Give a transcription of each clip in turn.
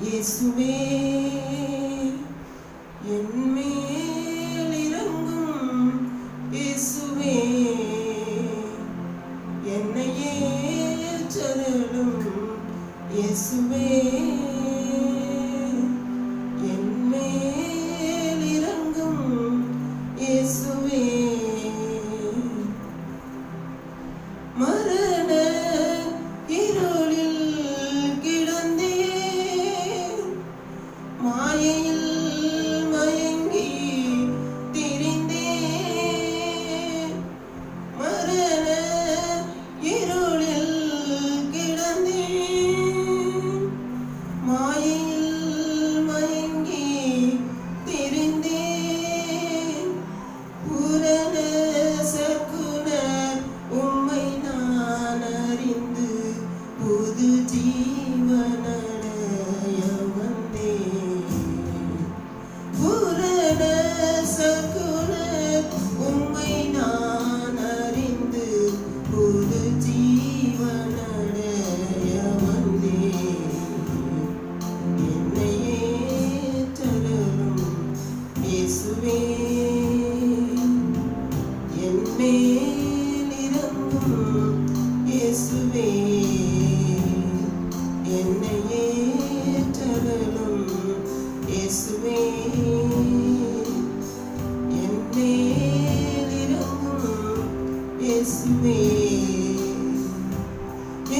இயேசுவே என்மேல் இறங்கும் இயேசுவே என்னையே ஏற்றருளும் இயேசுவே என்மேல் இறங்கும் இயேசுவே மரண இருளில் கிடந்தேன் மாயையில் மயங்கி திரிந்தேன் மரண இருளில் கிடந்தேன் மாயையில் மயங்கி திரிந்தேன் பூரண சற்குண உம்மை நான் அறிந்து புது ஜீவனடைய வந்தேன் பூரண சற்குண உம்மை நான் அறிந்து புது ஜீவனடைய வந்தேன் என்னையே ஏற்றருளும் இயேசுவே என்மேல் இறங்கும் இயேசுவே என்னையே ஏற்றருளும் இயேசுவே என்மேல் இறங்கும் இயேசுவே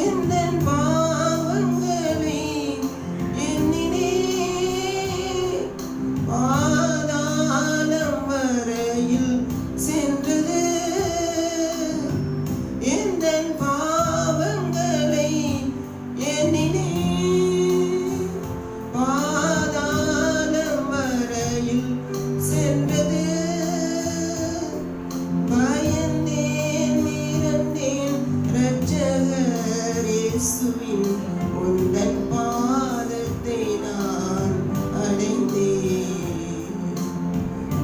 எந்தன் பாவங்களை எண்ணினே பாதாளம் வரையில் சென்றது எந்தன் பாவங்களை எண்ணினே பாதாளம் வரையில் சென்றது பயந்தேன் மிரண்டேன் இரட்சகர் இயேசுவின் உந்தன் பாதத்தை நான் அடைந்தேன்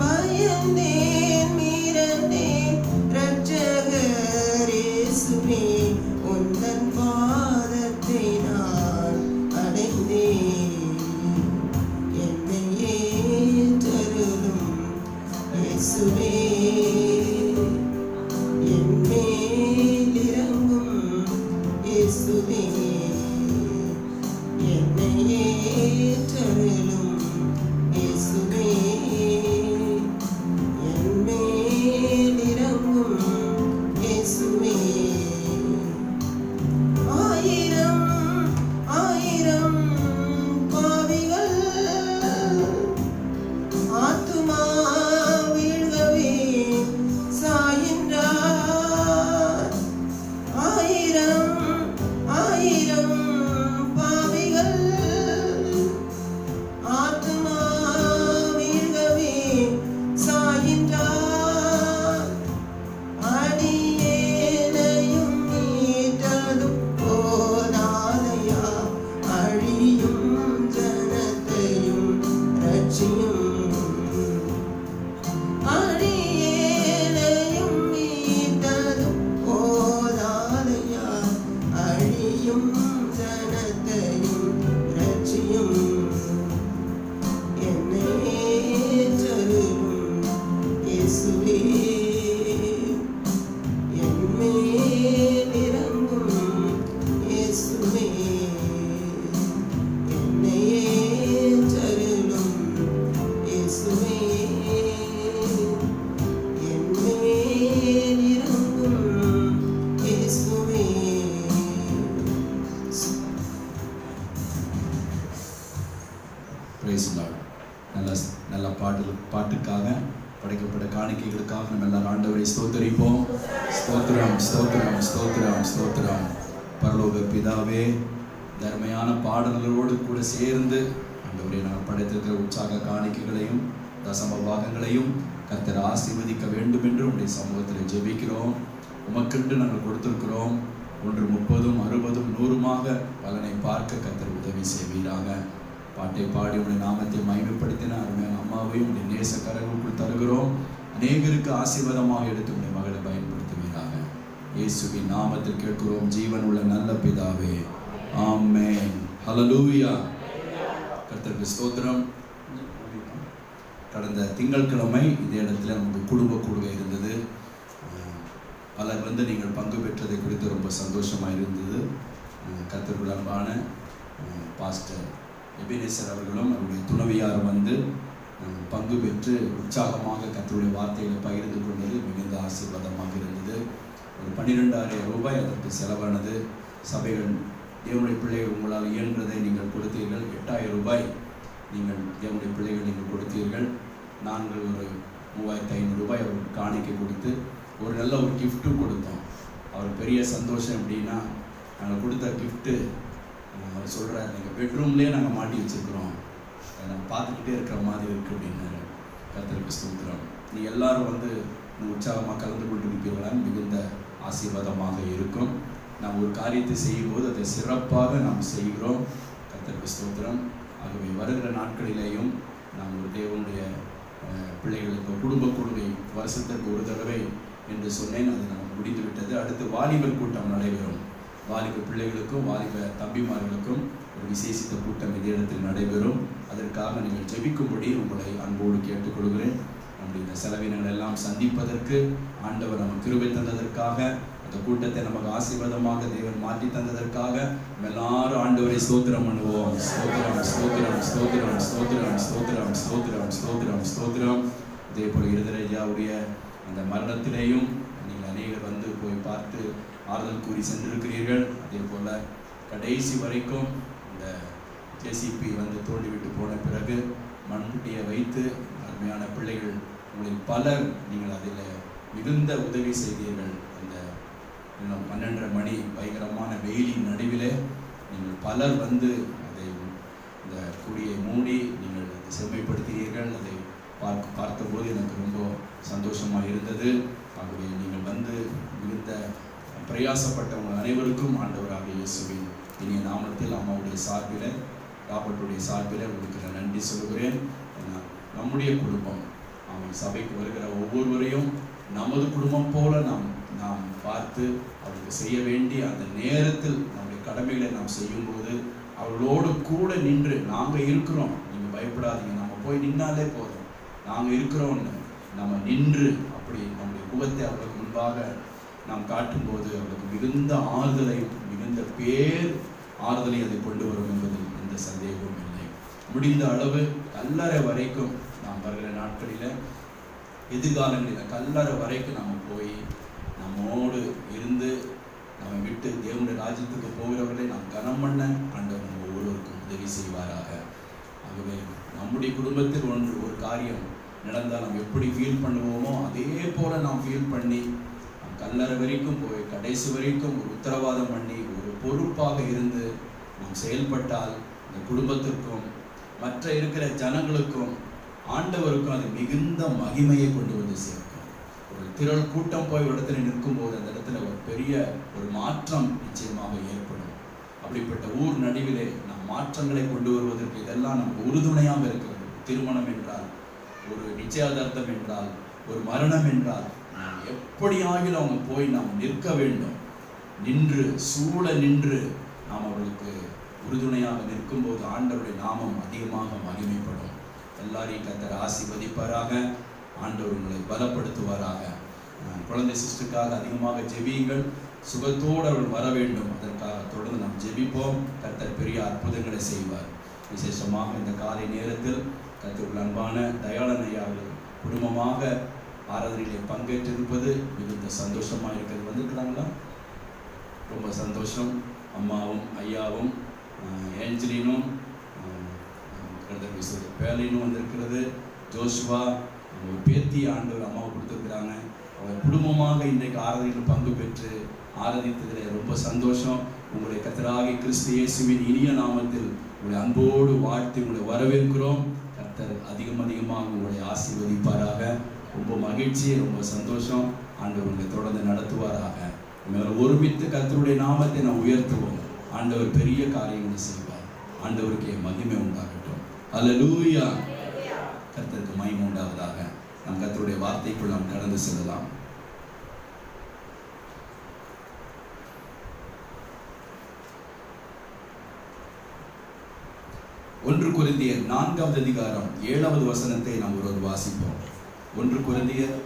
பயந்தேன் மிரண்டேன் இரட்சகர் இயேசுவே உந்தன் பாதத்தை நான் அடைந்தேன் என்னையே ஏற்றருளும் இயேசுவே என்மேல் இறங்கும் இயேசுவே என்னையே ஏற்றருளும் இயேசுவே என்மேல் இறங்கும் இயேசுவே ஆயிரம் ஆயிரம் பாவிகள் ஆத்துமா வீழ்கவே சாயின்றார் ஆயிரம் ஆயிரம் பாவிகள் ஆத்துமா வீழ்கவே சாயின்றார் அடியேனையும் மீட்டதும் போதாதையா அழியும் ஜனத்தையும் ரட்சியும் அடியேனையும் மீட்டதும் போதாதையா அழியும் ஜனத்தையும் ரட்சியும் என்னையே ஏற்றருளும் இயேசுவே என்மேல் இறங்கும் இயேசுவே என்னையே ஏற்றருளும் இயேசுவே என்மேல் இறங்கும் இயேசுவே பிரைஸ் லார்ட். நல்ல பாட்டுக்காக படைக்கப்பட்ட காணிக்கைகளுக்காக நம்ம எல்லாரும் ஆண்டவரை ஸ்தோத்தரிப்போம். ஸ்தோத்திரம் ஸ்தோத்திரம் ஸ்தோத்திரம் ஸ்தோத்திரம். பரலோக பிதாவே, தர்மையான பாடல்களோடு கூட சேர்ந்து ஆண்டவரை நாங்கள் படைத்திருக்கிற உற்சாக காணிக்கைகளையும் தசம பாகங்களையும் கர்த்தர் ஆசீர்வதிக்க வேண்டும் என்று உடைய சமூகத்தில் ஜெபிக்கிறோம். உமக்கென்று நாங்கள் கொடுத்திருக்கிறோம். 1 30 60 100 பலனை பார்க்க கர்த்தர் உதவி செய்வீராக. பாட்டை பாடி உடைய நாமத்தை மகிமைப்படுத்தின அருமையான அம்மாவையும் உடைய நேச கரங்களுக்குள் தருகிறோம். அநேகருக்கு ஆசீர்வாதமாக எடுத்து உடைய மகளை பயன்படுத்துவீராக. இயேசுவின் நாமத்தில் கேட்கிறோம் ஜீவன் உள்ள நல்ல பிதாவே, ஆமென். ஹல்லேலூயா. கர்த்தருக்கு ஸ்தோத்திரம். கடந்த திங்கட்கிழமை இதே இடத்துல நமக்கு குடும்ப கூடுகை இருந்தது. பலர் நீங்கள் பங்கு பெற்றதை குறித்து ரொம்ப சந்தோஷமாக இருந்தது. கர்த்தருக்குள் அன்பான பாஸ்டர் எபினேசர் அவர்களும் அவருடைய துணைவியார் பங்கு பெற்று உற்சாகமாக கர்த்தருடைய வார்த்தைகளை பகிர்ந்து கொண்டது மிகுந்த ஆசீர்வாதமாக இருந்தது. ஒரு 12,000 ரூபாய் அதற்கு செலவானது. சபைகள் தேவனுடைய பிள்ளைகள் உங்களால் இயன்றதை நீங்கள் கொடுத்தீர்கள். 8,000 ரூபாய் நீங்கள் தேவனுடைய பிள்ளைகள் நீங்கள் கொடுத்தீர்கள். நாங்கள் ஒரு 3,500 ரூபாய் அவருக்கு காணிக்கை கொடுத்து ஒரு நல்ல ஒரு கிஃப்ட்டும் கொடுத்தோம். அவர் பெரிய சந்தோஷம் எப்படின்னா, நாங்கள் கொடுத்த கிஃப்ட்டு அவர் சொல்கிறார், நீங்கள் பெட்ரூம்லேயே நாங்கள் மாட்டி வச்சுருக்குறோம், அதை நாங்கள் பார்த்துக்கிட்டே இருக்கிற மாதிரி இருக்குது அப்படின்னாரு. கர்த்தருக்கு ஸ்தோத்திரம். நீ எல்லாரும் உற்சாகமாக கலந்து கொண்டு இருப்பீர்களால் மிகுந்த ஆசீர்வாதமாக இருக்கும். நாம் ஒரு காரியத்தை செய்யும்போது அதை சிறப்பாக நாம் செய்கிறோம். கர்த்தருக்கு ஸ்தோத்திரம். ஆகவே வருகிற நாட்களிலேயும் நாம் ஒரு தேவனுடைய பிள்ளைகளுக்கு குடும்ப கொள்கை வருஷத்திற்கு ஒரு தடவை என்று சொன்னேன். அது நமக்கு முடிந்துவிட்டது. அடுத்து வாலிபர் கூட்டம் நடைபெறும். வாலிப பிள்ளைகளுக்கும் வாலிப தம்பிமார்களுக்கும் ஒரு விசேஷித்த கூட்டம் இதே இடத்தில் நடைபெறும். அதற்காக நீங்கள் ஜெபிக்கும்படி உங்களை அன்போடு கேட்டுக்கொள்கிறேன். நம்முடைய இந்த செலவினங்கள் எல்லாம் சந்திப்பதற்கு ஆண்டவர் நமக்கு கிருபை தந்ததற்காக, அந்த கூட்டத்தை நமக்கு ஆசீர்வாதமாக தேவன் மாற்றி தந்ததற்காக எல்லாரும் ஆண்டவரை ஸ்தோத்திரம் பண்ணுவோம். ஸ்தோத்திரம், ஸ்தோத்திரம், ஸ்தோத்திரம், ஸ்தோத்திரம், ஸ்தோத்திரம், ஸ்தோத்திரம், ஸ்தோத்திரம், ஸ்தோத்திரம். இதே போல இருதரையாவுடைய அந்த மரணத்திலேயும் நீங்கள் அநேகர் போய் பார்த்து ஆறுதல் கூறி சென்றிருக்கிறீர்கள். அதே போல் கடைசி வரைக்கும் இந்த ஜேசிபி தோண்டிவிட்டு போன பிறகு மண்முட்டியை வைத்து அருமையான பிள்ளைகள் உங்களில் பலர் நீங்கள் அதில் மிகுந்த உதவி செய்தீர்கள். அந்த 12:30 மணி பயங்கரமான வெயிலின் நடுவிலே நீங்கள் பலர் அதை இந்த குடியை மூடி நீங்கள் செம்மைப்படுத்தினீர்கள். அதை பார்த்தபோது எனக்கு ரொம்ப சந்தோஷமாக இருந்தது. ஆகவே நீங்கள் மிகுந்த பிரயாசப்பட்டவங்க அனைவருக்கும் ஆண்டவராக இயேசுவின் இனிய நாமத்தில் அம்மாவுடைய சார்பில், ராபர்ட்டுடைய சார்பில் உங்களுக்கு நான் நன்றி சொல்கிறேன். நம்முடைய குடும்பம் சபைக்கு வருகிற ஒவ்வொருவரையும் நமது குடும்பம் போல நாம் பார்த்து அவருக்கு செய்ய வேண்டிய அந்த நேரத்தில் நம்முடைய கடமைகளை நாம் செய்யும்போது அவர்களோடு கூட நின்று நாங்கள் இருக்கிறோம், நீங்கள் பயப்படாதீங்க, நம்ம போய் நின்னாலே போதும், நாங்கள் இருக்கிறோம்னு நம்ம நின்று அப்படி நம்முடைய முகத்தை அவர்களுக்கு முன்பாக நாம் காட்டும்போது அவர்களுக்கு மிகுந்த ஆறுதலையும் மிகுந்த ஆறுதலை அதை கொண்டு வரும் என்பதில் எந்த சந்தேகமும் இல்லை. முடிந்த அளவு கல்லறை வரைக்கும் நாம் வருகிற நாட்களில் எதிர்காலங்களில் கல்லறை வரைக்கும் நம்ம போய் நம்மோடு இருந்து நம்ம விட்டு தேவனுடைய ராஜ்யத்துக்கு போகிறவர்களை நாம் கனம் பண்ண ஆண்டவர் நம்ம ஒவ்வொருவருக்கும் உதவி செய்வாராக. ஆகவே நம்முடைய குடும்பத்தில் ஒரு காரியம் நடந்தால் நாம் எப்படி ஃபீல் பண்ணுவோமோ அதே போல நாம் ஃபீல் பண்ணி நாம் கல்லறை வரைக்கும் போய் கடைசி வரைக்கும் ஒரு உத்தரவாதம் பண்ணி ஒரு பொறுப்பாக இருந்து நாம் செயல்பட்டால் இந்த குடும்பத்திற்கும் மற்ற இருக்கிற ஜனங்களுக்கும் ஆண்டவருக்கும் அது மிகுந்த மகிமையை கொண்டு சேர்க்கும். ஒரு திரள் கூட்டம் போய் ஒரு இடத்துல நிற்கும் போது அந்த இடத்துல ஒரு பெரிய ஒரு மாற்றம் நிச்சயமாக ஏற்படும். அப்படிப்பட்ட ஊர் நடுவிலே நாம் மாற்றங்களை கொண்டு வருவதற்கு இதெல்லாம் நமக்கு உறுதுணையாக இருக்கிறது. திருமணம் என்றால், ஒரு நிச்சயதார்த்தம் என்றால், ஒரு மரணம் என்றால் எப்படியாகிலும் அவங்க போய் நாம் நிற்க வேண்டும். நின்று சூழ நின்று நாம் அவர்களுக்கு உறுதுணையாக நிற்கும் போது ஆண்டவருடைய நாமம் அதிகமாக மகிமைப்படும். எல்லாரையும் கர்த்தர் ஆசீர்வதிப்பாராக. ஆண்டவர் உங்களை பலப்படுத்துவாராக. குழந்தை சிஸ்டருக்காக அதிகமாக ஜெபியுங்கள். சுகத்தோடு அவர்கள் வர வேண்டும். அதற்காக தொடர்ந்து நாம் ஜெபிப்போம். கர்த்தர் பெரிய அற்புதங்களை செய்வார். விசேஷமாக இந்த காலை நேரத்தில் கர்த்தருக்குள் அன்பான தயாளன் ஐயா அவர்கள் குடும்பமாக ஆராதனையிலே பங்கேற்றிருப்பது மிகுந்த சந்தோஷமாக இருக்கிறது. வந்துருக்கிறாங்களா? ரொம்ப சந்தோஷம். அம்மாவும் ஐயாவும் ஏஞ்சலினும் பேலினும் வந்திருக்கிறது. ஜோஷுவா ஒரு பேத்தி ஆண்டவர் அம்மாவை கொடுத்துருக்குறாங்க. அவர் குடும்பமாக இன்றைக்கு ஆராதனையில் பங்கு பெற்று ஆராதித்ததில் ரொம்ப சந்தோஷம். உங்களுடைய கர்த்தராகிய கிறிஸ்து இயேசுவின் இனிய நாமத்தில் உங்களுடைய அன்போடு வாழ்த்து உங்களை வரவேற்கிறோம். கர்த்தர் அதிகமாக உங்களை ஆசீர்வதிப்பாராக. ரொம்ப மகிழ்ச்சி, ரொம்ப சந்தோஷம். ஆண்டவர் உங்களை தொடர்ந்து நடத்துவாராக. உங்களை ஒருமித்து கர்த்தருடைய நாமத்தை நாம் உயர்த்துவோம். ஆண்டவர் பெரிய காரியங்களை செய்வார். ஆண்டவருக்கே மகிமை உண்டாகட்டும். அல்லேலூயா. கர்த்தருக்கு மகிமை உண்டாவதாக. நாம் கர்த்தருடைய வார்த்தைக்குள் நாம் கடந்து செல்லலாம். 1 கொரிந்தியர் 4வது அதிகாரம் 7வது வசனத்தை நாம் ஒரு வாசிப்போம். 1 கொரிந்தியர்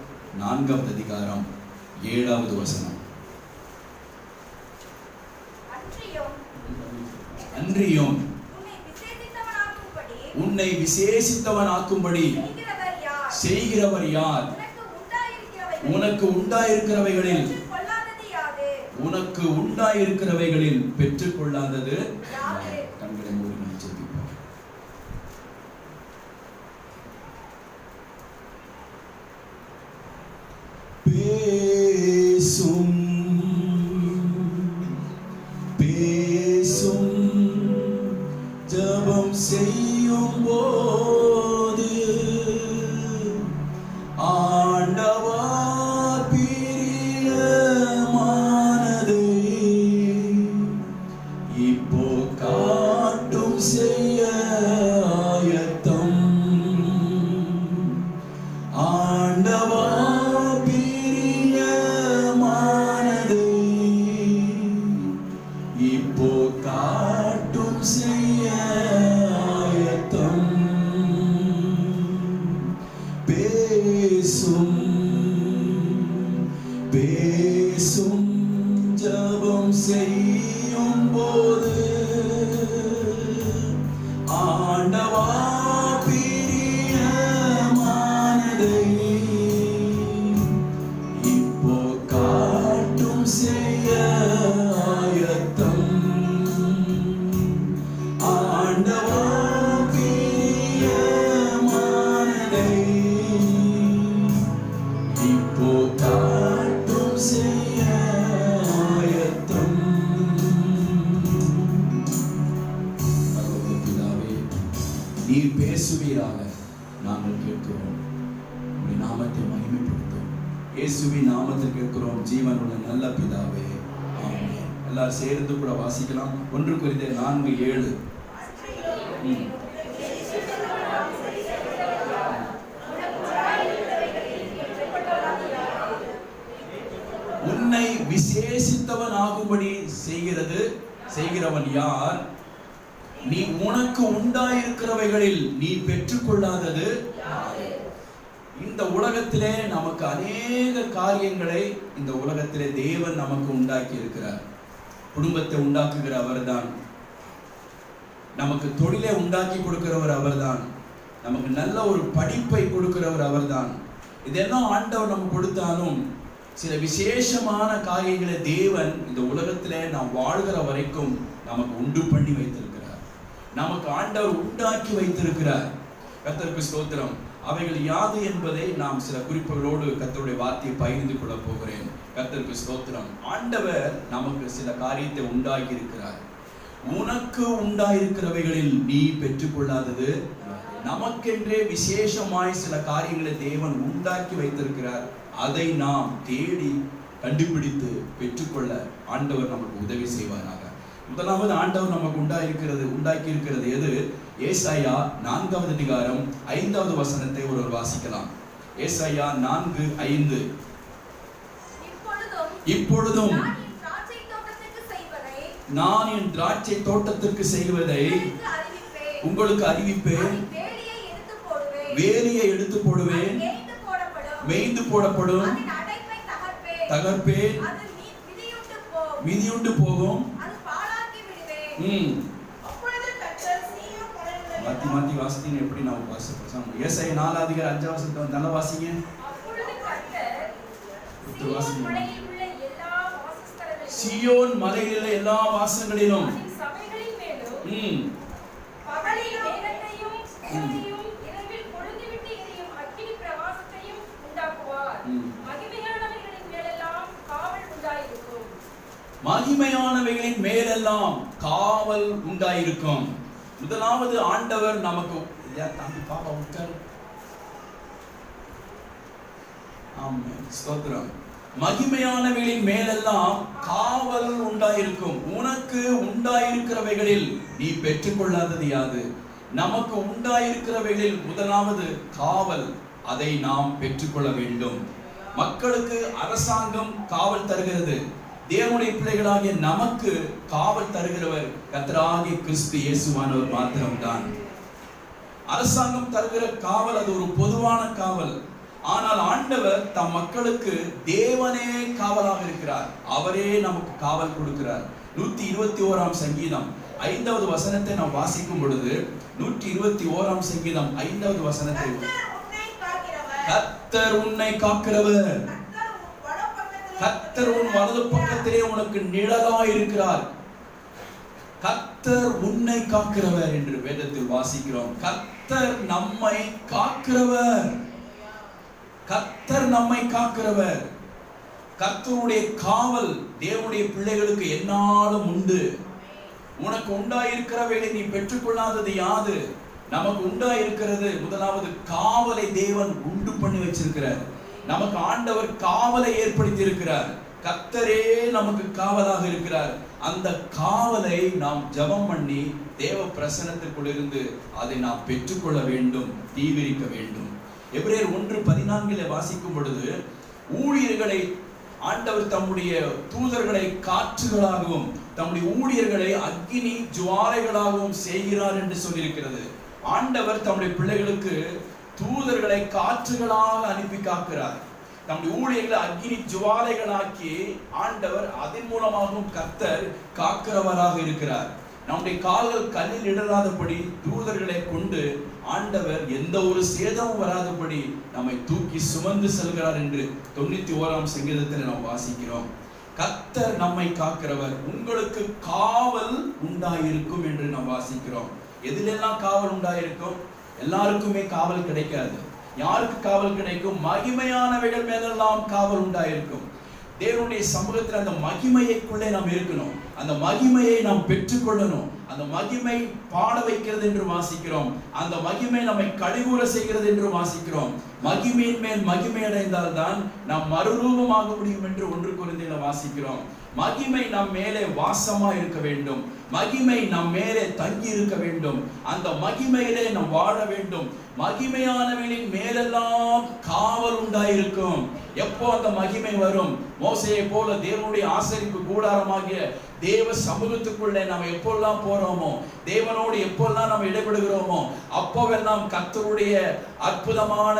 4வது அதிகாரம் 7வது வசனம். அன்றியும் உன்னை விசேஷித்தவனாக்கும்படி செய்கிறவர் யார்? உனக்கு உண்டாயிருக்கிறவைகளில் பெற்றுக்கொள்ளாதது கண்களை மூடி நாம் ஜெபிப்போம். பேசும் பேசும் ஜெபம் செய்யும் போது ஆண்டவா பிரியமானதே இப்போ காட்டும் செய்ய ஆயத்தம். ஆண்டவா பிரியமானதே இப்போ காட்டும் செய்ய ஆயத்தம். பேசும் பேசும் ஜெபம் செய்யும் போது ஆண்டவா பிரியமானதை இப்போ காட்டும் செய்ய ஆயத்தம். ஆண்டவா பிரியமானதை இப்போ காட்டும் செய்ய ஆயத்தம். பரலோக பிதாவே, நீர் பேசுவீராக நாங்கள் கேட்கிறோம். உம்முடைய நாமத்தை மகிமைப்படுத்தும் இயேசுவின் நாமத்தில் கேட்கிறோம் ஜீவனுள்ள நல்ல பிதாவே, ஆமென். எல்லாரும் சேர்ந்து கூட வாசிக்கலாம். 1 கொரிந்தியர் 4:7. உன்னை விசேஷித்தவன் ஆகும்படி செய்கிறவன் யார்? நீ உனக்கு உண்டாயிருக்கிறவைகளில் நீ பெற்றுக்கொள்ளாதது. இந்த உலகத்திலே நமக்கு அநேக காரியங்களை இந்த உலகத்திலே தேவன் நமக்கு உண்டாக்கி இருக்கிறார். குடும்பத்தை உண்டாக்குகிற அவர்தான், நமக்கு தொழிலை உண்டாக்கி கொடுக்கிறவர் அவர்தான், நமக்கு நல்ல ஒரு படிப்பை கொடுக்கிறவர் அவர்தான். இதெல்லாம் ஆண்டவர் நமக்கு கொடுத்தாலும் சில விசேஷமான காரியங்களை தேவன் இந்த உலகத்திலே நாம் வாழ்கிற வரைக்கும் நமக்கு உண்டு பண்ணி வைத்திருக்கிறார். நமக்கு ஆண்டவர் உண்டாக்கி வைத்திருக்கிறார். கர்த்தருக்கு ஸ்தோத்திரம். அவைகள் யாது என்பதை நாம் சில குறிப்புகளோடு கர்த்தருடைய வார்த்தையை பகிர்ந்து கொள்ள போகிறேன். கர்த்தருக்கு ஸ்தோத்திரம். ஆண்டவர் நமக்கு சில காரியத்தை உண்டாக்கி இருக்கிறார். உனக்கு உண்டாயிருக்கிறவைகளில் நீ பெற்றுக்கொள்ளாதது. நமக்கென்றே விசேஷமாய் சில காரியங்களை தேவன் உண்டாக்கி வைத்திருக்கிறார். அதை நாம் தேடி கண்டுபிடித்து பெற்றுக்கொள்ள ஆண்டவர் நமக்கு உதவி செய்வாராக. முதலாவது ஆண்டவர் நமக்கு உண்டாக்கி இருக்கிறது எது? ஏசாயா 4வது அதிகாரம் 5வது வசனத்தை ஒருவர் வாசிக்கலாம். ஏசாயா 4:5. இப்பொழுதும் நான் என் திராட்சை தோட்டத்திற்கு செய்வதை உங்களுக்கு அறிவிப்பேன். வேலியை எடுத்து போடுவேன், மேய்ந்து போடப்படும், தகர்ப்பேன், மிதியுண்டு போகும். மாத்தி வாசித்தீங்க எப்படி நான் வாசிப்பேன். ஏசாயா 4 அதிகாரம் 5 வசனத்தை நல்லா வாசிங்க. சியோன் மலையிலுள்ள எல்லா வாசங்களிலும் மகிமையானவைகளின் மேலெல்லாம் காவல் உண்டாயிருக்கும். முதலாவது ஆண்டவர் நமக்கு பாப்பா உட்கார். ஆமென், ஸ்தோத்திரம். மகிமையானவைகளின் மேலெல்லாம் காவல் உண்டாயிருக்கும். உனக்கு உண்டாயிருக்கிறவைகளில் நீ பெற்றுக்கொள்ளாதது யாது? நமக்கு உண்டாயிருக்கிறவைகளில் முதலாவது காவல், அதை நாம் பெற்றுக்கொள்ள வேண்டும். மக்களுக்கு அரசாங்கம் காவல் தருகிறது. தேவனுடைய பிள்ளைகளாகிய நமக்கு காவல் தருகிறவர் கர்த்தராகிய கிறிஸ்து இயேசுவானவர் மாத்திரம்தான். அரசாங்கம் தருகிற காவல் அது ஒரு பொதுவான காவல். ஆனால் ஆண்டவர் தம் மக்களுக்கு தேவனே காவலாக இருக்கிறார். அவரே நமக்கு காவல் கொடுக்கிறார். 121ஆம் சங்கீதம் 5வது வசனத்தை நாம் வாசிக்கும் பொழுது 121ஆம் சங்கீதம் 5வது வசனத்தை, கர்த்தர் உன்னை காக்கிறவர், கர்த்தர் உன் வலது பக்கத்திலே உனக்கு நிழலாய் இருக்கிறார். கர்த்தர் உன்னை காக்கிறவர் என்று வேதத்தில் வாசிக்கிறோம். கர்த்தர் நம்மை காக்கிறவர், கர்த்தர் நம்மை காக்கிறவர். கர்த்தருடைய காவல் தேவனுடைய பிள்ளைகளுக்கு என்னாலும் உண்டு. உனக்கு உண்டாயிருக்கிறவைகளை நீ பெற்றுக்கொள்ளாதது யாது? நமக்கு உண்டாயிருக்கிறது முதலாவது காவலை தேவன் உண்டு பண்ணி வச்சிருக்கிறார். நமக்கு ஆண்டவர் காவலை ஏற்படுத்தி இருக்கிறார். கர்த்தரே நமக்கு காவலாக இருக்கிறார். அந்த காவலை நாம் ஜெபம் பண்ணி தேவ பிரசன்னத்துக்குள் இருந்து அதை நாம் பெற்றுக்கொள்ள வேண்டும், தீவிரிக்க வேண்டும். எபிரேயர் 1:14 வாசிக்கும் பொழுது, ஊழியர்களை ஆண்டவர் தம்முடைய தூதர்களை காற்றுகளாகவும் தம்முடைய ஊழியர்களை அக்கினி ஜுவாலைகளாகவும் செய்கிறார் என்று சொல்லியிருக்கிறது. ஆண்டவர் தம்முடைய பிள்ளைகளுக்கு தூதர்களை காற்றுகளாக அனுப்பி காக்கிறார். தம்முடைய ஊழியர்களை அக்கினி ஜுவாலைகளாக்கி ஆண்டவர் அதன் மூலமாகவும் கர்த்தர் காக்கிறவராக இருக்கிறார். நம்முடைய கால்கள் கல்லில் இடராதபடி தூதர்களை கொண்டு ஆண்டவர் எந்த ஒரு சேதமும் வராதபடி நம்மை தூக்கி சுமந்து செல்கிறார் என்று 91ஆம் சங்கீதத்தில் நாம் வாசிக்கிறோம். கர்த்தர் நம்மை காக்கிறவர். உங்களுக்கு காவல் உண்டாயிருக்கும் என்று நாம் வாசிக்கிறோம். எதிலெல்லாம் காவல் உண்டாயிருக்கும்? எல்லாருக்குமே காவல் கிடைக்காது. யாருக்கு காவல் கிடைக்கும்? மகிமையானவைகள் மேலெல்லாம் காவல் உண்டாயிருக்கும். தேவனுடைய சமூகத்தில் அந்த மகிமையைக்குள்ளே நாம் இருக்கணும். அந்த மகிமையை நாம் பெற்றுக்கொள்ளணும். அந்த மகிமை பாட வைக்கிறது என்று வாசிக்கிறோம். அந்த மகிமை நம்மை கழிவுற செய்கிறது என்று வாசிக்கிறோம். மகிமையின் மேல் மகிமை அடைந்தால் தான் நாம் மறுரூபமாக முடியும் என்று 1 கொரிந்தியரில் வாசிக்கிறோம். மகிமை நம் மேலே வாசமா இருக்க வேண்டும். மகிமை நம் மேலே தங்கி இருக்க வேண்டும். அந்த மகிமையிலே நாம் வாழ வேண்டும். மகிமையானவர்களின் மேலெல்லாம் காவல் உண்டாயிருக்கும். எப்போ அந்த மகிமை வரும்? மோசேயை போல தேவனுடைய ஆசரிப்பு கூடாரமாகிய தேவ சமூகத்துக்குள்ளே நாம் எப்போல்லாம் போறோமோ, தேவனோடு எப்போல்லாம் நாம் இடைபடுகிறோமோ, அப்போவெல்லாம் கர்த்தருடைய அற்புதமான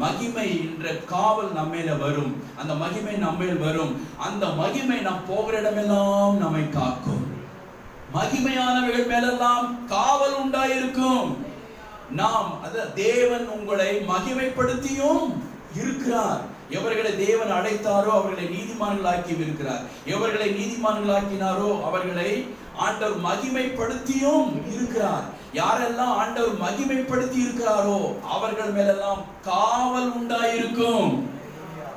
மகிமை என்ற காவல் நம்மேல வரும். அந்த மகிமை நம்மேல் வரும். அந்த மகிமை நாம் போகிற இடமெல்லாம் நம்மை காக்கும். மகிமையானவர்கள் மேலெல்லாம் காவல் உண்டாயிருக்கும். நாம் தேவன் உங்களை மகிமைப்படுத்தியும் இருக்கிறார். எவர்களை தேவன் அழைத்தாரோ அவர்களை நீதிமான்களாக்கி இருக்கிறார். எவர்களை நீதிமான்களாக்கினாரோ அவர்களை ஆண்டவர் மகிமைப்படுத்தியும் இருக்கிறார். யாரெல்லாம் ஆண்டவர் மகிமைப்படுத்தி இருக்கிறாரோ அவர்கள் மேலெல்லாம் காவல் உண்டாயிருக்கும்.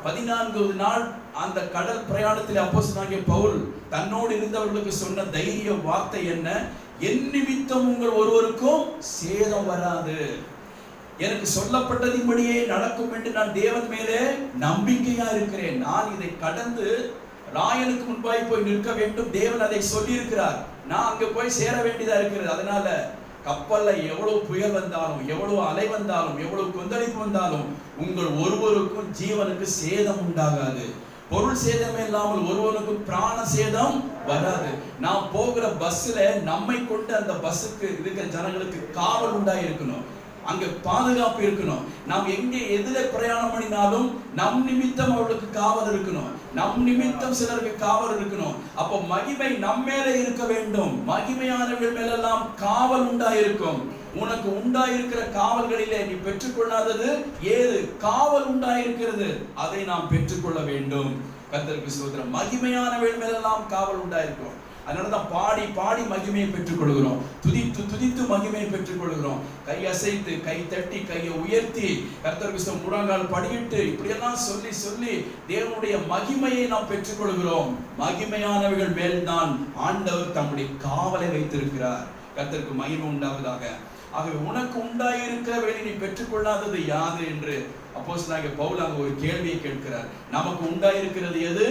14வது நாள் அந்த கடல் பிரயாணத்தில் அப்போஸ்தலனாகிய பவுல் தன்னோடு இருந்தவர்களுக்கு சொன்ன தைரிய வார்த்தை என்ன? என் நிமித்தம் உங்கள் ஒருவருக்கும் சேதம் வராது. எனக்கு சொல்லப்பட்டதின்படியே நடக்கும் என்று நான் தேவன் மேலே நம்பிக்கையா இருக்கிறேன். நான் இதை கடந்து ராயனுக்கு முன்பாய் போய் நிற்க வேண்டும். தேவன் அதை சொல்லி இருக்கிறார். நான் அங்க போய் சேர வேண்டியதா இருக்கிறது. அதனால கப்பல்ல எவ்வளவு புயல் வந்தாலும், எவ்வளவு அலை வந்தாலும், எவ்வளவு கொந்தளிப்பு வந்தாலும் உங்கள் ஒருவருக்கும் ஜீவனுக்கு சேதம் உண்டாகாது. பொருள் சேதமே இல்லாமல் ஒருவனுக்கு பிராண சேதம் வராது. நாம் போகிற பஸ்ல நம்மை கொண்டு அந்த பஸ்ஸுக்கு இருக்கிற ஜனங்களுக்கு காவல் உண்டாயிருக்கணும். அங்க பாதுகாப்பு இருக்கணும். நாம் எங்கே எதிர பிரயாணம் பண்ணினாலும் நம் நிமித்தம் அவர்களுக்கு காவல் இருக்கணும். நம் நிமித்தம் சிலருக்கு காவல் இருக்கணும். அப்போ மகிமை நம்ம மேலே இருக்க வேண்டும். மகிமையானவர்கள் மேலெல்லாம் காவல் உண்டாயிருக்கும். உனக்கு உண்டாயிருக்கிற காவல்களிலே நீ பெற்றுக்கொள்ளாதது ஏது? காவல் உண்டாயிருக்கிறது. அதை நாம் பெற்றுக்கொள்ள வேண்டும். கர்த்தருக்கு ஸ்தோத்திரம். மகிமையானவர்கள் மேலெல்லாம் காவல் உண்டாயிருக்கும். அதனாலதான் பாடி பாடி மகிமையை பெற்றுக் கொள்கிறோம். துதித்து துதித்து மகிமையை பெற்றுக் கொள்கிறோம். கை அசைத்து, கை தட்டி, கையை உயர்த்தி, கர்த்தருக்கு முழங்கால் படியிட்டு, இப்படியெல்லாம் சொல்லி சொல்லி தேவனுடைய மகிமையை நாம் பெற்றுக் கொள்கிறோம். மகிமையானவர்கள் மேல்தான் ஆண்டவர் தம்முடைய காவலை வைத்திருக்கிறார். கர்த்தருக்கு மகிமை உண்டாவதாக. ஆகவே உனக்கு உண்டாயிருக்கிறவர்களை நீ பெற்றுக்கொள்ளாதது யாது என்று அப்போஸ்தலனாகிய பவுல் அங்கு ஒரு கேள்வியை கேட்கிறார். நமக்கு உண்டாயிருக்கிறது எது?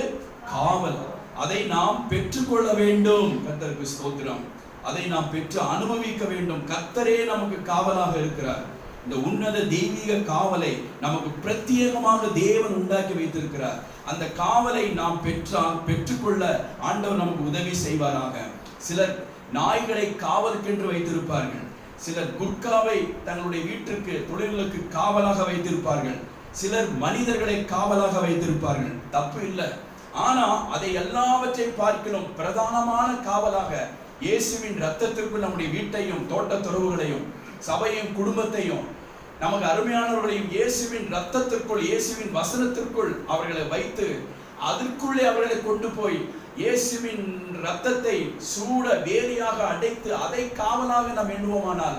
காவல். அதை நாம் பெற்றுக்கொள்ள வேண்டும். கர்த்தருக்கு ஸ்தோத்திரம். அதை நாம் பெற்று அனுபவிக்க வேண்டும். கர்த்தரே நமக்கு காவலாக இருக்கிறார். இந்த உன்னத தெய்வீக காவலை நமக்கு பிரத்யேகமாக தேவன் உண்டாக்கி வைத்திருக்கிறார். அந்த காவலை நாம் பெற்றுக்கொள்ள ஆண்டவர் நமக்கு உதவி செய்வாராக. சிலர் நாய்களை காவலுக்கென்று வைத்திருப்பார்கள். சிலர் குட்காவை தங்களுடைய வீட்டிற்கு தொழில்களுக்கு காவலாக வைத்திருப்பார்கள். சிலர் மனிதர்களை காவலாக வைத்திருப்பார்கள். தப்பு இல்லை. ஆனா அதை எல்லாவற்றை பார்க்கிறோம் பிரதானமான காவலாக இயேசுவின் இரத்தத்திற்குள் நம்முடைய வீட்டையும் தோட்ட துறவுகளையும் சபையும் குடும்பத்தையும் நமக்கு அருமையானவர்களையும் இயேசுவின் இரத்தத்திற்குள் இயேசுவின் வசனத்திற்குள் அவர்களை வைத்து அதற்குள்ளே அவர்களை கொண்டு போய் இயேசுவின் இரத்தத்தை சூட வேலியாக அடைத்து அதை காவலாக நாம் எண்ணுவோமானால்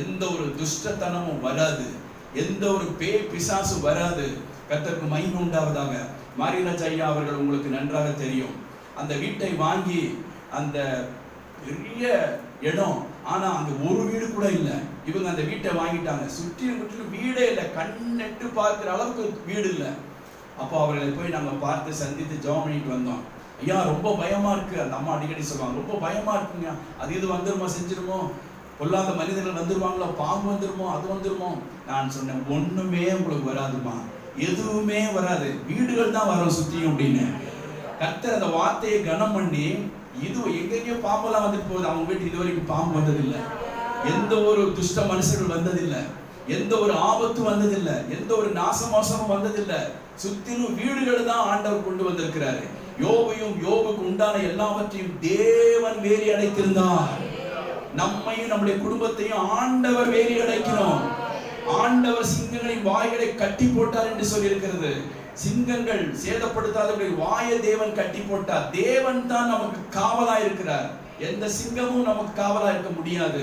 எந்த ஒரு துஷ்டத்தனமும் வராது, எந்த ஒரு பேய் பிசாசு வராது. கர்த்தருக்கு மகிமை உண்டாவதாக. மாரிராஜ் ஐயா அவர்கள் உங்களுக்கு நன்றாக தெரியும். அந்த வீட்டை வாங்கி அந்த பெரிய இடம், ஆனா அங்க ஒரு வீடு கூட இல்லை. இவங்க அந்த வீட்டை வாங்கிட்டாங்க. சுற்றிலும் வீடே இல்லை, கண்ணெட்டு பார்க்கிற அளவுக்கு வீடு இல்லை. அப்போ அவர்களை போய் நாங்க பார்த்து சந்தித்து ஜெபம் பண்ணிட்டு வந்தோம். ஐயா ரொம்ப பயமா இருக்கு. அந்த அம்மா அடிக்கடி சொல்லுவாங்க, ரொம்ப பயமா இருக்குங்க, அது இது வந்துருமோ, செஞ்சிருமோ, பொல்லாத மனிதர்கள் வந்துருவாங்களோ, பாம்பு வந்துருமோ, அது வந்துருமோ. நான் சொன்னேன், ஒண்ணுமே உங்களுக்கு வராதுமா, எதுவுமே வராது, வீடுகள் தான் வரும் சுத்தியும் அப்படின்னு. கர்த்தர் அந்த வார்த்தையை கனம் பண்ணி, இது எங்கெங்கயோ பாம்பெல்லாம் வந்துட்டு போகுது, அவங்க வீட்டு இது வரைக்கும் பாம்பு வந்ததில்லை, எந்த ஒரு துஷ்ட மனுஷர்கள் வந்ததில்லை, எந்த ஒரு ஆபத்து வந்ததில்லை, எந்த ஒரு நாசமோசமும் வந்ததில்லை. சுத்திலும் வீடுகள் தான் ஆண்டவர் கொண்டு வந்திருக்கிறாரு. யோபுக்கு உண்டான எல்லாவற்றையும் தேவன் வேலி அடைத்திருந்தார். நம்மையும் நம்முடைய குடும்பத்தையும் ஆண்டவர் வேலி அடைக்கிறோம். ஆண்டவர் சிங்கங்களின் வாய்களை கட்டி போட்டார் என்று சொல்லி இருக்கிறது. சிங்கங்கள் சேதப்படுத்தாதவர்கள் வாயை தேவன் கட்டி போட்டார். தேவன் தான் நமக்கு காவலா இருக்கிறார். எந்த சிங்கமும் நமக்கு காவலா இருக்க முடியாது.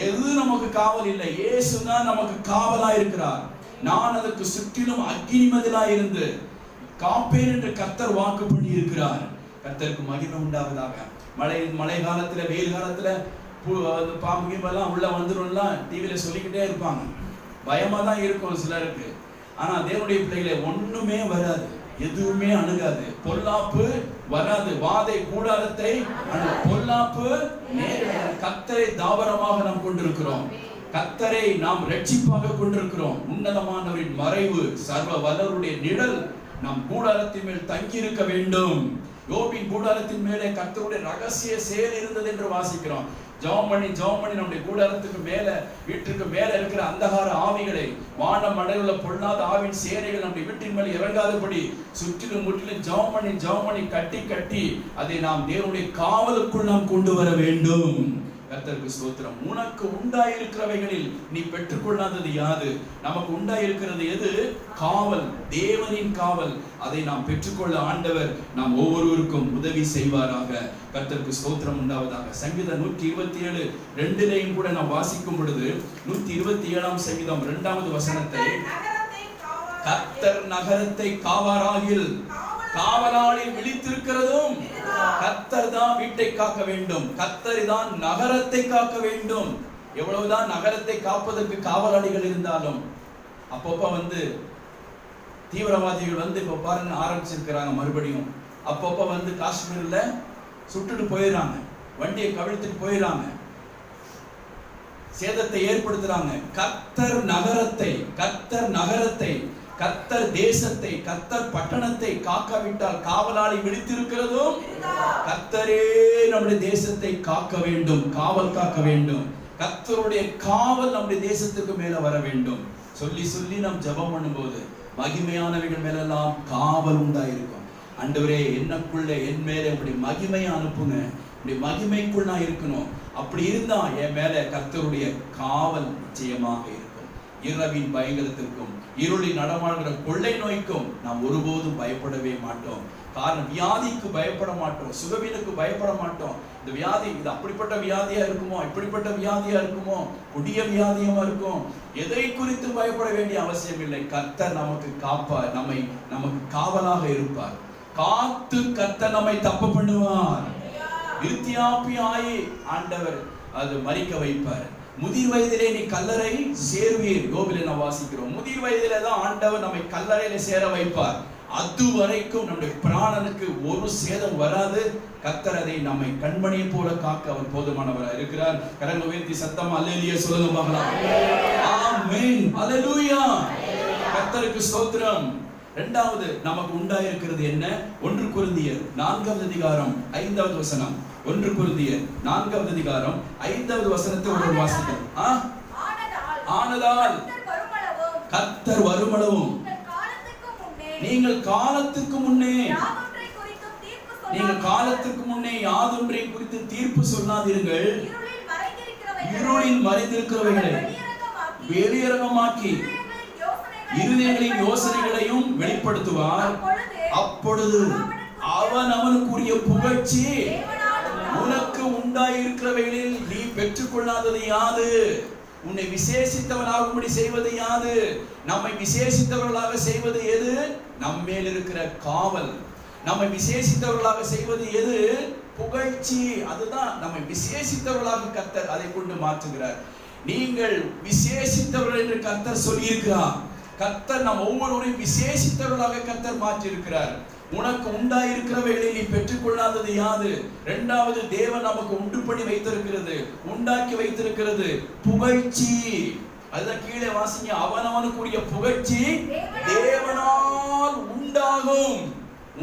எது நமக்கு காவல் இல்லை, இயேசு தான் நமக்கு காவலா இருக்கிறார். நான் அதற்கு சுற்றிலும் அக்கினி மதிலா இருந்து காப்பேன் என்று கர்த்தர் வாக்கு பண்ணி இருக்கிறார். கர்த்தருக்கு மகிமை உண்டாவதாக. மழை காலத்துல வெயில் காலத்துல பாம்பு கீம்பெல்லாம் உள்ள வந்துடும்லாம் டிவியில சொல்லிக்கிட்டே இருப்பாங்க. பயமா தான் இருக்கும் சிலருக்கு. ஆனா தேவனுடைய பிள்ளைகளை ஒண்ணுமே வராது, எதுவுமே அணுகாது, பொல்லாப்பு வராது. வாதை கூடாரத்தை பொல்லாப்பு நேரிடாது. கர்த்தரை தாவரமாக நாம் கொண்டிருக்கிறோம். கர்த்தரை நாம் இரட்சிப்பாக கொண்டிருக்கிறோம். உன்னதமானவரின் மறைவு, சர்வ வல்லவருடைய நிழல் நம் கூடாரத்தின் மேல் தங்கி இருக்க வேண்டும். யோபின் கூடாரத்தின் மேலே கர்த்தருடைய ரகசிய செயல் இருந்தது என்று வாசிக்கிறோம். ஜெபம் பண்ணி நம்முடைய கூடாரத்துக்கு மேல, வீட்டுக்கு மேல இருக்கிற அந்தகார ஆவிகளை, வான மண்டல பொல்லாத ஆவின் சேனைகள் நம்முடைய வீட்டின் மேல் இறங்காதபடி சுற்றிலும் முற்றிலும் ஜெபம் பண்ணி கட்டி அதை நாம் தேவனுடைய காவலுக்குள் நாம் கொண்டு வர வேண்டும். கர்த்தருக்கு ஸ்தோத்திரம். உனக்கு உண்டாயிருக்கிறவைகளில் நீ பெற்றுக்கொள்ளாதது யாது? நமக்கு உண்டாயிருக்கிறது எது? காவல், தேவனின் காவல். அதை நாம் பெற்றுக்கொள்ள ஆண்டவர் நாம் ஒவ்வொருவருக்கும் உதவி செய்வாராக. கர்த்தருக்கு ஸ்தோத்திரம் உண்டாவதாக. சங்கீதம் 127:2 கூட நாம் வாசிக்கும் பொழுது 127 சங்கீதம் 2வது வசனத்தை, கர்த்தர் நகரத்தை காவாராகில் காவலாளில் விழித்திருக்கிறதும், கர்த்தர் தான் வீட்டை காக்க வேண்டும், கர்த்தர் தான் நகரத்தை காக்க வேண்டும். எவ்வளவுதான் நகரத்தை காப்பதற்கு காவலாளிகள் இருந்தாலும் அப்பப்ப தீவிரவாதிகள் இப்ப பாருங்க ஆரம்பிச்சிருக்கிறாங்க மறுபடியும். அப்பப்ப காஷ்மீர்ல சுட்டுட்டு போயிடறாங்க, வண்டியை கவிழ்த்துட்டு போயிடறாங்க, சேதத்தை ஏற்படுத்துறாங்க. கர்த்தர் நகரத்தை கர்த்தர் தேசத்தை, கர்த்தர் பட்டணத்தை காக்காவிட்டால் காவலாளி விழித்திருக்கிறதும், கர்த்தரே நம்முடைய தேசத்தை காக்க வேண்டும், காவல் காக்க வேண்டும். கர்த்தருடைய காவல் நம்முடைய தேசத்துக்கு மேல வர வேண்டும். சொல்லி நாம் ஜெபம் பண்ணும்போது மகிமையானவைகள் மேலெல்லாம் காவல் உண்டாயிருக்கும். ஆண்டவரே, என்னக்குள்ள என் மேல உங்களுடைய மகிமையை அனுப்புங்க, உங்களுடைய மகிமைக்குள் நான் இருக்கணும். அப்படி இருந்தா என் மேல கர்த்தருடைய காவல் நிச்சயமாக இருக்கும். இரவின் பயங்கரத்திற்கும் இருளின் நடமாடுகிற கொள்ளை நோய்க்கும் நாம் ஒருபோதும் பயப்படவே மாட்டோம். காரணம், வியாதிக்கு பயப்பட மாட்டோம், சுகவீனுக்கு பயப்பட மாட்டோம். இந்த வியாதி இது அப்படிப்பட்ட வியாதியா இருக்குமோ, இப்படிப்பட்ட வியாதியா இருக்குமோ, கொடிய வியாதியா இருக்கும், எதை குறித்து பயப்பட வேண்டிய அவசியம் இல்லை. கர்த்தர் நமக்கு காப்பார், நமக்கு காவலாக இருப்பார். காத்து கர்த்தர் நம்மை தப்பு பண்ணுவார். விருத்தியாப்பி ஆயி ஆண்டவர் அது மறிக்க வைப்பார். முதிர் வயதிலே நீ கல்லறை சேர்வீர். யோபிலே நாம் வாசிக்கிறோம், முதிர் வயதிலே தான் ஆண்டவர் நம்மை கல்லறையில சேர வைப்பார். அது வரைக்கும் நம்முடைய பிராணனுக்கு ஒரு சேதம் வராது. கர்த்தர் அதை நம்மை கண்மணியை போல காக்க அவர் போதுமானவராக இருக்கிறார். கரங்களை உயர்த்தி சத்தமா அல்லேலூயா சொல்லுங்க பார்க்கலாம். ஆமென், அல்லேலூயா. கர்த்தருக்கு ஸ்தோத்திரம். இரண்டாவது நமக்கு உண்டாயிருக்கிறது என்ன? 1 கொரிந்தியர் 4வது அதிகாரம் 5வது வசனம். 1 கொரிந்தியர் 4வது அதிகாரம் 5வது வசனத்தை ஒரு வாசிக்கிறோம். ஆனதால் கர்த்தர் வருமளவும் நீங்கள் காலத்துக்கு முன்னே யாதொன்றை குறித்து தீர்ப்பு சொல்லாதிருங்கள். இருளில் மறைந்திருக்கிறவைகளை வெளியரங்கமாக்கி இருதயங்களின் யோசனைகளையும் வெளிப்படுத்துவார். அப்பொழுது அவனுக்குரிய புகழ்ச்சி உனக்கு உண்டாயிருக்கிறவைகளில் நீ பெற்றுக்கொள்ளாதது யாது? உன்னை விசேஷித்தவனாகும்படி செய்வது யாது? நம்மை விசேஷித்தவர்களாக செய்வது எது? நம்மேல் இருக்கிற காவல். நம்மை விசேஷித்தவர்களாக செய்வது எது? புகழ்ச்சி. அதுதான் நம்மை விசேஷித்தவர்களாக கர்த்தர் அதை கொண்டு மாற்றுகிறார். நீங்கள் விசேஷித்தவர்கள் என்று கர்த்தர் சொல்லியிருக்கிறார். கர்த்தர் நம் ஒவ்வொருவரையும் விசேஷித்தவர்களாக கர்த்தர் மாற்றி இருக்கிறார். உனக்கு உண்டாயிருக்கிறவைகளை நீ பெற்றுக்கொள்ளாதது யாது? இரண்டாவது, தேவன் நமக்கு உண்டு பண்ணி வைத்திருக்கிறது, உண்டாக்கி வைத்திருக்கிறது புகழ்ச்சி. அதுதான் கீழே வாசிங்க. அவனவனுக்குரிய புகழ்ச்சி தேவனால் உண்டாகும்.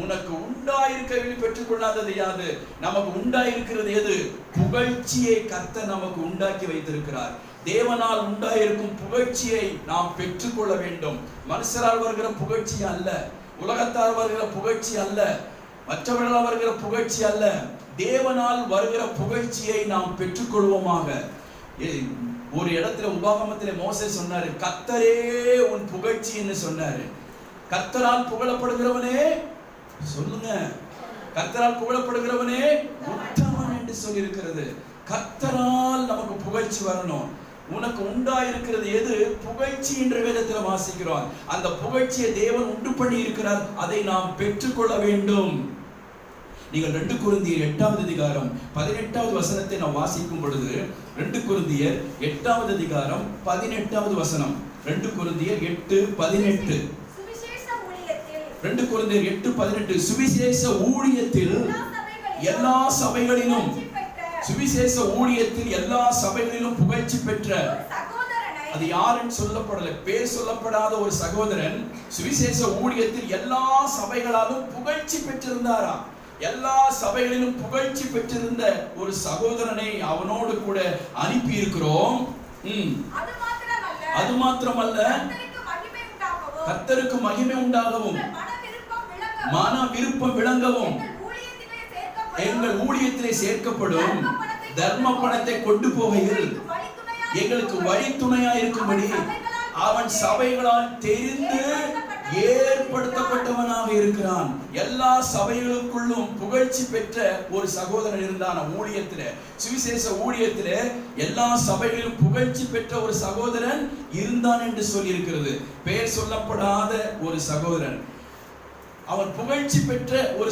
உனக்கு உண்டாயிருக்கிறவை பெற்றுக்கொள்ளாதது யாது? நமக்கு உண்டாயிருக்கிறது எது? புகழ்ச்சியை கர்த்தர் நமக்கு உண்டாக்கி வைத்திருக்கிறார். தேவனால் உண்டாயிருக்கும் புகழ்ச்சியை நாம் பெற்றுக்கொள்ள வேண்டும். மனுஷரால் வருகிற புகழ்ச்சி அல்ல, உலகத்தால் வருகிற புகழ்ச்சி அல்ல, மற்றவர்களால் வருகிற புகழ்ச்சி அல்ல. தேவனால் வருகிற புகழ்ச்சியை நாம் பெற்றுக்கொள்வோமாக. ஒரு இடத்துல உபாகமத்திலே மோசே சொன்னாரு, கர்த்தரே உன் புகழ்ச்சின்னு சொன்னாரு. கர்த்தரால் புகழப்படுகிறவனே சொல்லுங்க, கர்த்தரால் புகழப்படுகிறவனே உத்தமன் என்று சொல்லி இருக்கிறது. கர்த்தரால் நமக்கு புகழ்ச்சி வரணும். உனக்கு உண்டாயிருக்கிறது எது? புகழ்ச்சி என்ற வேதத்தில் வாசிக்கிறோம். அந்த புகழ்ச்சியை தேவன் உண்டு பண்ணி இருக்கிறார். அதை நாம் பெற்றுக்கொள்ள வேண்டும். நீங்கள் 2 கொரிந்தியர் 8வது அதிகாரம் 18வது வசனத்தை நாம் வாசிக்கும் பொழுது, 2 கொரிந்தியர் 8வது அதிகாரம் 18வது வசனம். 2 கொரிந்தியர் 8:18. 2 கொரிந்தியர் 8:18. சுவிசேஷ ஊழியத்தில் எல்லா சபைகளிலும், சுவிசேஷ ஊழியத்தில் எல்லா சபைகளிலும் புகழ்ச்சி பெற்ற, அது யாருன்னு சொல்லப்படல, பேர் சொல்லப்படாத ஒரு சகோதரன் சுவிசேஷ ஊழியத்தில் எல்லா சபைகளாலும் புகழ்ச்சி பெற்றிருந்தாரா? எல்லா சபைகளிலும் புகழ்ச்சி பெற்றிருந்த ஒரு சகோதரனை அவனோடு கூட அனுப்பி இருக்கிறோம். அது மாத்திரமல்ல, கர்த்தருக்கு மகிமை உண்டாகவும் மன விருப்பம் விளங்கவும் எங்கள் ஊழியத்திலே சேர்க்கப்படும் தர்ம பணத்தை கொண்டு போகையில் எங்களுக்கு வழித்துணையா இருக்கும்படி அவன் சபைகளால் தெரிந்து ஏற்படுத்தப்பட்டவனாக இருக்கிறான். எல்லா சபைகளுக்குள்ளும் புகழ்ச்சி பெற்ற ஒரு சகோதரன் இருந்தான். ஊழியத்திலே, சுவிசேஷ ஊழியத்திலே எல்லா சபைகளிலும் புகழ்ச்சி பெற்ற ஒரு சகோதரன் இருந்தான் என்று சொல்லி இருக்கிறது. பெயர் சொல்லப்படாத ஒரு சகோதரன், அவன் புகழ்ச்சி பெற்ற ஒரு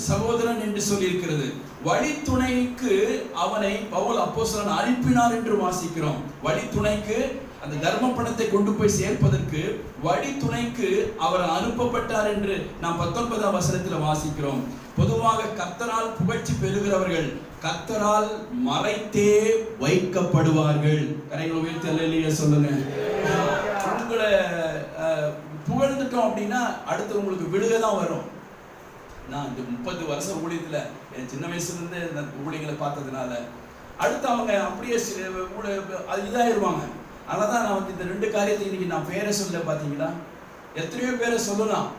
சகோதரன் என்று சொல்லி இருக்கிறது. வழித்துணைக்கு அவனை பவுல் அப்போஸ்தலன் அனுப்பினார் என்று வாசிக்கிறோம். வழித்துணைக்கு, அந்த தர்ம பணத்தை கொண்டு போய் சேர்ப்பதற்கு வழித்துணைக்கு அவர் அனுப்பப்பட்டார் என்று நாம் 19ஆம் வசனத்தில் வாசிக்கிறோம். பொதுவாக கர்த்தரால் புகழ்ச்சி பெறுகிறவர்கள் கர்த்தரால் மறைத்தே வைக்கப்படுவார்கள். கரைகளை உயர்த்தி அல்லேலூயா சொல்லுங்க. உங்களை புகழ்ந்துட்டோம் அப்படின்னா அடுத்து உங்களுக்கு விழுக தான் வரும். நான் இந்த 30 வருஷம் ஊழியத்தில் என் சின்ன வயசுலேருந்து இந்த ஊழியங்களை பார்த்ததுனால அடுத்து அவங்க அப்படியே அது இதாகிடுவாங்க. அதனால தான் நான் இந்த 2 காரியத்தை இன்னைக்கு நான் பேரை சொல்ல. பார்த்தீங்களா, எத்தனையோ பேரை சொல்லலாம்.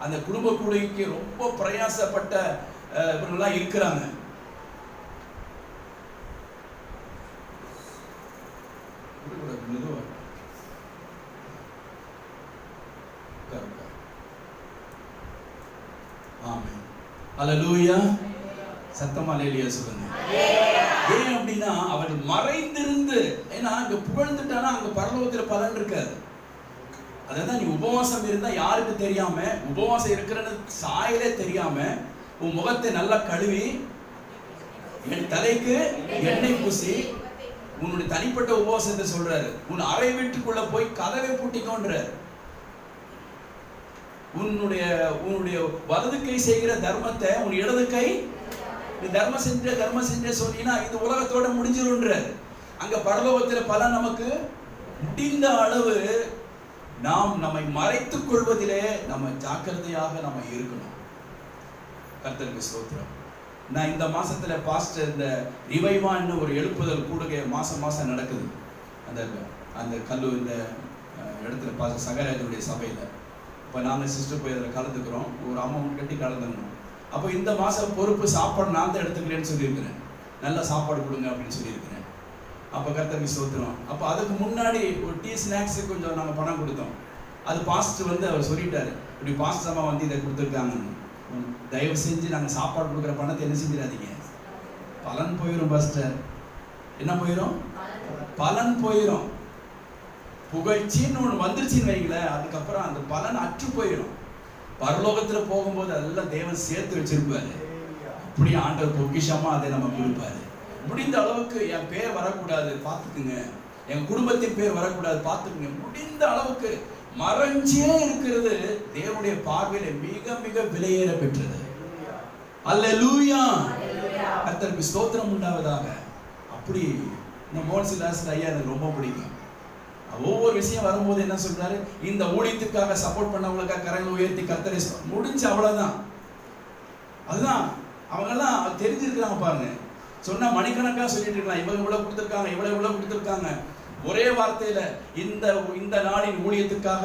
அந்த குடும்ப கூடைக்கு ரொம்ப பிரயாசப்பட்ட இவங்கெல்லாம் இருக்கிறாங்க. ஆமென். அல்லேலூயா. சத்தமா அல்லேலூயா சொல்லுங்க. ஏன் அப்படின்னா அவன் மறைந்திருந்து, ஏன்னா அங்க புகழ்ந்துட்டானா அங்க பரலோகத்துல பலன் இருக்காது. அதான் நீ உபவாசம் இருந்தா யாருக்கு தெரியாம, உபவாசம் இருக்கிறன்னு சாயலே தெரியாம உன் முகத்தை நல்லா கழுவி என் தலைக்கு எண்ணெய் பூசி உன்னுடைய தனிப்பட்ட உபவாசத்தை சொல்றாரு. உன் அறை வீட்டுக்குள்ள போய் கதவை பூட்டிக்கோன்றாரு. உன்னுடைய வலது கை செய்கிற தர்மத்தை உன் இடது கை நீ தர்மம் செஞ்ச சொன்னீங்கன்னா இந்த உலகத்தோட முடிஞ்சிரும்ன்ற. அங்க பரலோகத்துல பல நமக்கு முடிந்த அளவு நாம் நம்மை மறைத்துக் கொள்வதிலே நம்ம ஜாக்கிரதையாக நம்ம இருக்கணும். கர்த்தருக்கு ஸ்தோத்திரம். நான் இந்த மாசத்துல பாஸ்டர் இந்த ரிவைவான்னு ஒரு எழுப்புதல் கூடுகை மாசம் நடக்குது. அந்த அந்த இந்த இடத்துல பாஸ்டர் சகராஜனுடைய சபையில. இப்போ நாங்கள் சிஸ்டர் போய் அதில் கலந்துக்கிறோம். ஒரு அமௌண்ட் கட்டி கலந்துக்கணும். அப்போ இந்த மாதம் பொறுப்பு சாப்பாடு நான் தான் எடுத்துக்கிறேன்னு சொல்லியிருக்கிறேன். நல்லா சாப்பாடு கொடுங்க அப்படின்னு சொல்லியிருக்கிறேன். அப்போ கர்த்தருக்கு ஸ்தோத்திரம். அப்போ அதுக்கு முன்னாடி ஒரு டீ ஸ்நாக்ஸு கொஞ்சம் நாங்கள் பணம் கொடுத்தோம். அது பாஸ்டர் வந்து அவர் சொல்லிட்டாரு, இப்படி பாஸ்டர் அம்மா வந்து இதை கொடுத்துருக்காங்கன்னு. தயவு செஞ்சு நாங்கள் சாப்பாடு கொடுக்குற பணத்தை என்ன செஞ்சிடாதீங்க, பலன் போயிடும் பாஸ்டர். என்ன போயிடும்? பலன் போயிடும். புகழ்ச்சின்னு ஒன்று வந்துருச்சுன்னு வைக்கல, அதுக்கப்புறம் அந்த பலன் அற்று போயிடும். பரலோகத்துல போகும்போது அதெல்லாம் தேவன் சேர்த்து வச்சிருப்பாரு. அப்படி ஆண்டவர் பொக்கிஷமா அதை நம்ம கொடுப்பாரு. முடிந்த அளவுக்கு என் பேர் வரக்கூடாது பார்த்துக்குங்க, என் குடும்பத்தின் பேர் வரக்கூடாது பார்த்துக்குங்க. முடிந்த அளவுக்கு மறைஞ்சே இருக்கிறது தேவனுடைய பார்வையில மிக மிக விலையேற பெற்றது. அல்லேலூயா, கர்த்தருக்கு ஸ்தோத்திரம் உண்டாவதாக. அப்படி இந்த மோன்சிலாஸ் ஐயா எனக்கு ரொம்ப பிடிக்கும். ஒவ்வொரு விஷயம் வரும்போது என்ன சொல்றாரு, இந்த ஊழியத்துக்காக சப்போர்ட் பண்ணவங்களுக்காக கரங்களை உயர்த்தி கர்த்தரை முடிஞ்சு அவ்வளவுதான். அதுதான் அவங்கெல்லாம் தெரிஞ்சிருக்கிறாங்க பாருங்க. சொன்னா மணிக்கணக்கா சொல்லிட்டு இருக்கலாம், இவங்க இவ்வளவு கொடுத்துருக்காங்க, இவ்வளவு கொடுத்துருக்காங்க. ஒரே வார்த்தையில இந்த நாளின் ஊழியத்துக்காக,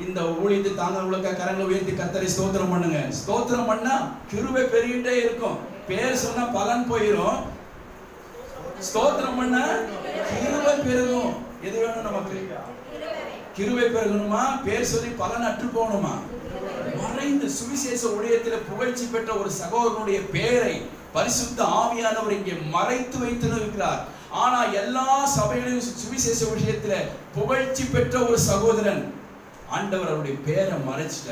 இந்த ஊழியத்தை தாங்கவங்களுக்காக கரங்களை உயர்த்தி கர்த்தரை ஸ்தோத்திரம் பண்ணுங்க. ஸ்தோத்திரம் பண்ணா கிருபை பெருகிட்டே இருக்கும். பேர் சொன்னா பலன் போயிடும், ஸ்தோத்திரம் பண்ண கிருபை பெருகும். எது வேணும் நமக்கு? கிருபை பெருகணுமா, பேர் சொல்லி பலன் அற்று போகணுமா? மறைந்து சுவிசேஷ ஊழியத்தில் புகழ்ச்சி பெற்ற ஒரு சகோதரனுடைய பெயரை பரிசுத்த ஆவியானவர் இங்கே மறைத்து வைத்து இருக்கிறார். ஆனா எல்லா சபைகளிலும் சுவிசேஷ விஷயத்துல புகழ்ச்சி பெற்ற ஒரு சகோதரன், ஆண்டவர் அவருடைய பெயரை மறைச்சிட்டார்.